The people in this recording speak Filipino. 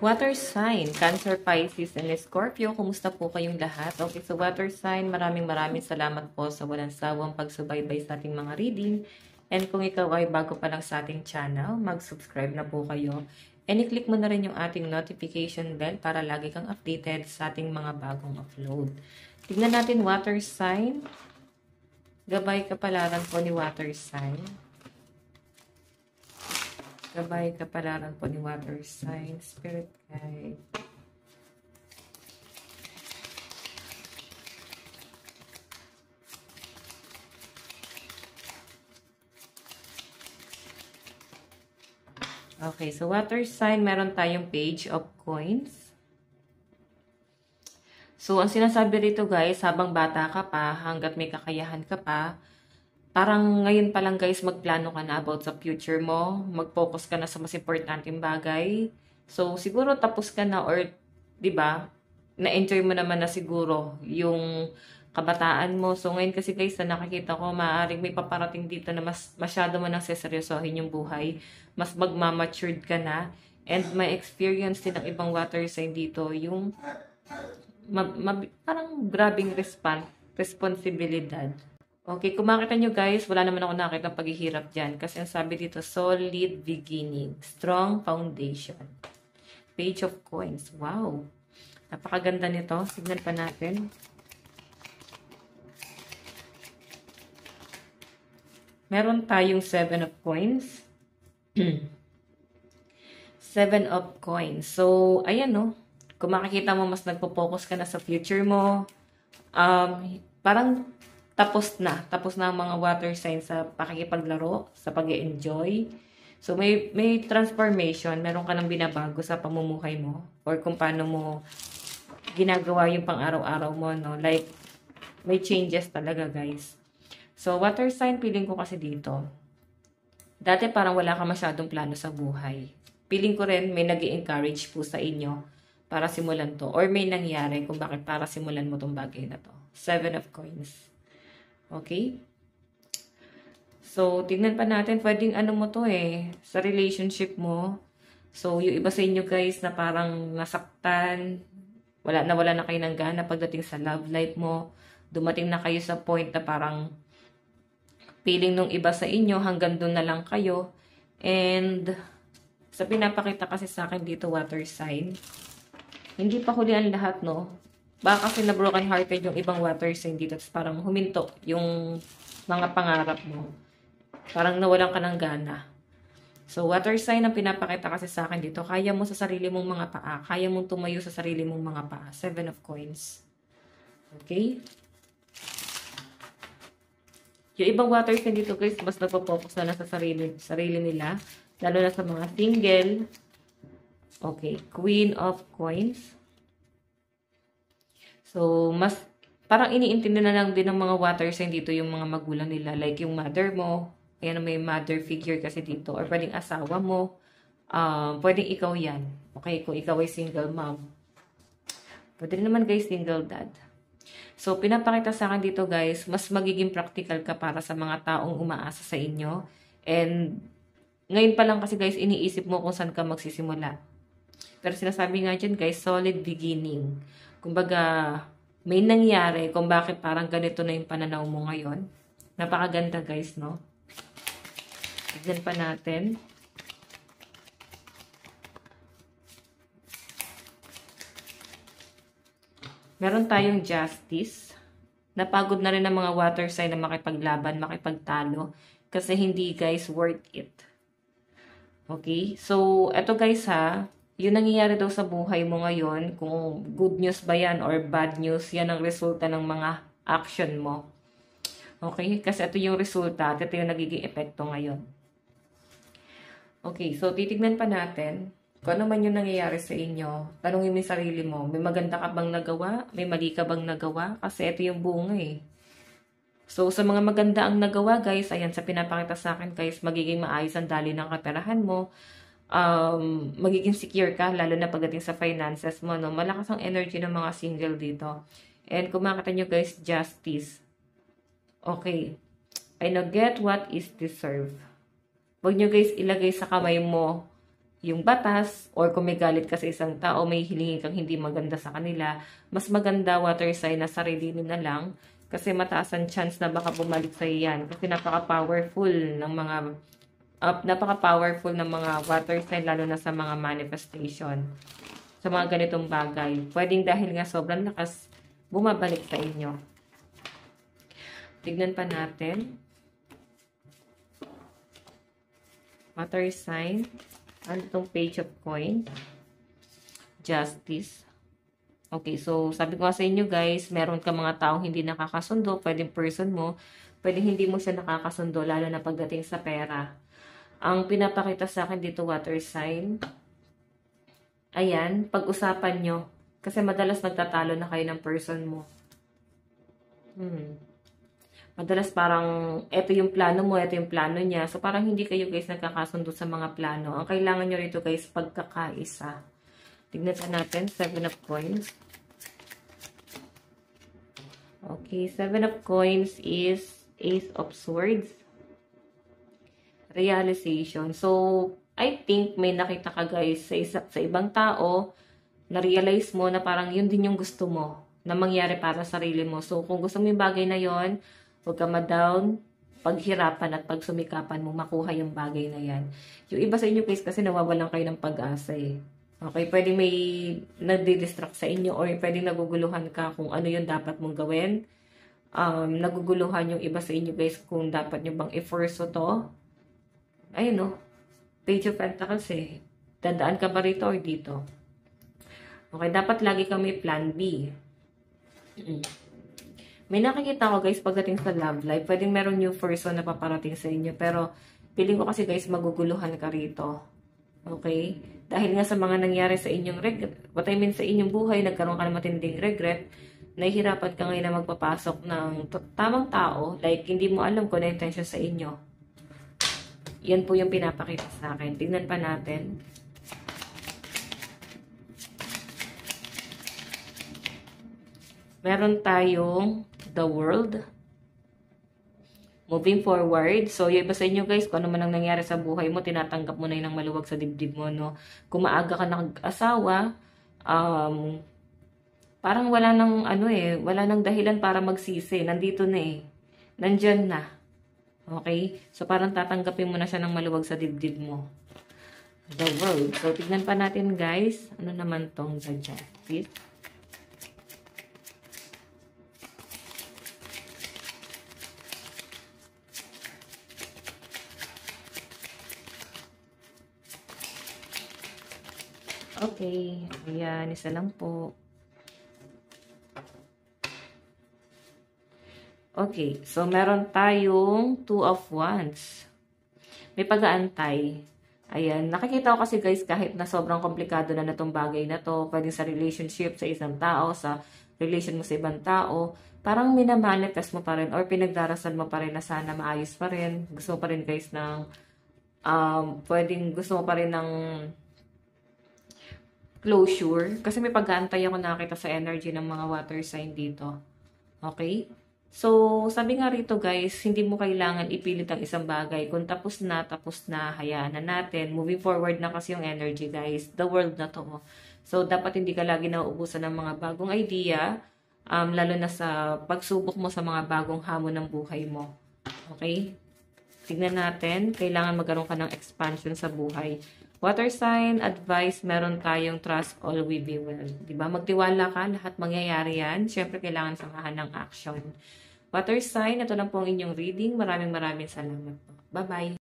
Water sign, Cancer, Pisces, and Scorpio. Kumusta po kayong lahat? Okay, so water sign, maraming salamat po sa walang sawang pagsubaybay sa ating mga reading. And kung ikaw ay bago pa lang sa ating channel, mag-subscribe na po kayo. And i-click mo na rin yung ating notification bell para lagi kang updated sa ating mga bagong upload. Tignan natin water sign. Gabay kapalaran po ni water sign. Gabay kapalaran po ni water sign, spirit guide. Okay, so water sign, meron tayong page of coins. So, ang sinasabi rito guys, habang bata ka pa, hanggat may kakayahan ka pa, parang ngayon pa lang guys, magplano ka na about sa future mo. Mag-focus ka na sa mas importanteng bagay. So, siguro tapos ka na or, di ba, na-enjoy mo naman na siguro yung kabataan mo. So, ngayon kasi guys, na nakikita ko, maaaring may paparating dito na masyado mo nang seseryosohin yung buhay. Mas magmamatured ka na. And may experience din ng ibang water sign dito, yung parang grabing responsibilidad. Okay, kung makita nyo guys, wala naman ako nakita paghihirap dyan. Kasi ang sabi dito, solid beginning, strong foundation. Page of coins. Wow! Napakaganda nito. Tignan pa natin. Meron tayong 7 of coins. 7 of coins. So, ayan no. Kung makikita mo, mas nagpo-focus ka na sa future mo. Parang tapos na ang mga water signs sa pakikipaglaro, sa pag-enjoy. So, may transformation, meron ka nang binabago sa pamumuhay mo or kung paano mo ginagawa yung pang-araw-araw mo, no? Like, may changes talaga, guys. So, water sign, feeling ko kasi dito. Dati parang wala ka masyadong plano sa buhay. Feeling ko rin may nag-i-encourage po sa inyo para simulan to. Or may nangyari kung bakit para simulan mo tong bagay na to. 7 of coins. Okay? So, tignan pa natin. Pwedeng ano mo to sa relationship mo. So, yung iba sa inyo guys na parang nasaktan, wala na kayo ng gana pagdating sa love life mo. Dumating na kayo sa point na parang feeling nung iba sa inyo, hanggang doon na lang kayo. And, sa pinapakita kasi sa akin dito, water sign, hindi pa huli ang lahat, no? Baka kasi na broken hearted yung ibang water sign dito. Tapos parang huminto yung mga pangarap mo. Parang nawalan ka ng gana. So, water sign ang pinapakita kasi sa akin dito. Kaya mo sa sarili mong mga paa. Kaya mong tumayo sa sarili mong mga paa. 7 of coins. Okay? Yung ibang water sign dito guys, mas nagpo-focus na lang sa sarili nila. Lalo na sa mga single. Okay. Queen of coins. So, mas parang iniintindi na lang din ng mga water sign dito yung mga magulang nila. Like yung mother mo. Ayan, may mother figure kasi dito. Or pwedeng asawa mo. Pwedeng ikaw yan. Okay, kung ikaw ay single mom. Pwede rin naman guys, single dad. So, pinapakita sa akin dito guys, mas magiging practical ka para sa mga taong umaasa sa inyo. And, ngayon pa lang kasi guys, iniisip mo kung saan ka magsisimula. Pero sinasabi nga dyan guys, solid beginning. Kumbaga, may nangyari kung bakit parang ganito na yung pananaw mo ngayon. Napakaganda guys, no? Tignan pa natin. Meron tayong justice. Napagod na rin ang mga water sign na makipaglaban, makipagtalo. Kasi hindi guys worth it. Okay? So, eto guys ha. Yung nangyayari daw sa buhay mo ngayon, kung good news ba yan or bad news, yan ang resulta ng mga action mo. Okay? Kasi ito yung resulta at ito yung nagiging epekto ngayon. Okay, so titignan pa natin kung ano man yung nangyayari sa inyo. Tanungin mo yung sarili mo, may maganda ka bang nagawa? May mali ka bang nagawa? Kasi ito yung bunga So, sa mga maganda ang nagawa guys, ayan, sa pinapakita sa akin guys, magiging maayos ang daloy ng kaperahan mo. Magiging secure ka, lalo na pagdating sa finances mo, no? Malakas ang energy ng mga single dito. And kung makita nyo guys, justice. Okay. I now get what is deserved. Huwag nyo guys ilagay sa kamay mo yung batas, or kung may galit ka sa isang tao, may hilingin kang hindi maganda sa kanila, mas maganda water sign na sarili mo na lang, kasi mataas ang chance na baka bumalik sa yan. Kasi napaka-powerful ng mga water sign, lalo na sa mga manifestation. Sa mga ganitong bagay. Pwedeng dahil nga sobrang lakas, bumabalik sa inyo. Tignan pa natin. Water sign. Ano itong page of coin? Justice. Okay, so sabi ko sa inyo guys, meron ka mga taong hindi nakakasundo, pwedeng person mo, pwedeng hindi mo siya nakakasundo, lalo na pagdating sa pera. Ang pinapakita sa akin dito, water sign, ayan, pag-usapan nyo. Kasi madalas nagtatalo na kayo ng person mo. Madalas parang, eto yung plano mo, eto yung plano niya. So parang hindi kayo guys nagkakasundo sa mga plano. Ang kailangan nyo rito guys, pagkakaisa. Tignan natin, 7 of coins. Okay, 7 of coins is Ace of Swords. Realization. So, I think may nakita ka guys sa ibang tao, na-realize mo na parang yun din yung gusto mo na mangyari para sa sarili mo. So, kung gusto mo yung bagay na yon, huwag ka ma-down, paghirapan at pagsumikapan mo, makuha yung bagay na yan. Yung iba sa inyo guys kasi nawawalan kayo ng pag-asa eh. Okay, pwedeng may nagdi-distract sa inyo or pwedeng naguguluhan ka kung ano yung dapat mong gawin. Naguguluhan yung iba sa inyo guys kung dapat nyo bang i-force to. Ayun no. Page of Pentacles eh. Dadaan ka ba rito or dito? Okay, dapat lagi ka may plan B. May nakikita ko guys pagdating sa love life, pwedeng meron new person na paparating sa inyo. Pero, feeling ko kasi guys, maguguluhan ka rito. Okay? Dahil nga sa mga nangyari sa inyong regret, what I mean sa inyong buhay, nagkaroon ka ng matinding regret, nahihirapan ka ngayon na magpapasok ng tamang tao, like hindi mo alam kung na intention sa inyo. Yan po yung pinapakita sa akin. Tingnan pa natin. Meron tayong The World. Moving forward. So, yung iba sa inyo guys, kung ano man ang nangyari sa buhay mo, tinatanggap mo na yun ng maluwag sa dibdib mo, no? Kung maaga ka nag-asawa, parang wala nang, wala nang dahilan para magsisi. Nandito na eh. Nandyan na. Okay? So, parang tatanggapin mo na siya ng maluwag sa dibdib mo. The World. So, tignan pa natin, guys. Ano naman tong The Justice? Okay. Ayan. Isa lang po. Okay, so meron tayong 2 of Wands. May pag-aantay. Ayan, nakikita ko kasi guys, kahit na sobrang komplikado na itong bagay na to, pwedeng sa relationship sa isang tao, sa relation mo sa ibang tao, parang minamanifest mo pa rin or pinagdarasal mo pa rin na sana maayos pa rin. Gusto mo pa rin guys ng, gusto mo pa rin ng closure. Kasi may pag-aantay ako nakita sa energy ng mga water sign dito. Okay? So, sabi nga rito guys, hindi mo kailangan ipilit ang isang bagay. Kung tapos na, hayaan na natin. Moving forward na kasi yung energy guys. The world na to. So, dapat hindi ka lagi nauubusan ng mga bagong idea. Lalo na sa pagsubok mo sa mga bagong hamon ng buhay mo. Okay? Tignan natin. Kailangan magkaroon ka ng expansion sa buhay. Water sign, advice, meron tayong trust all will be well. Diba? Magtiwala ka, lahat mangyayari yan. Siyempre, kailangan samahan ng action. Water sign, ito lang po ang inyong reading. Maraming salamat po. Bye-bye!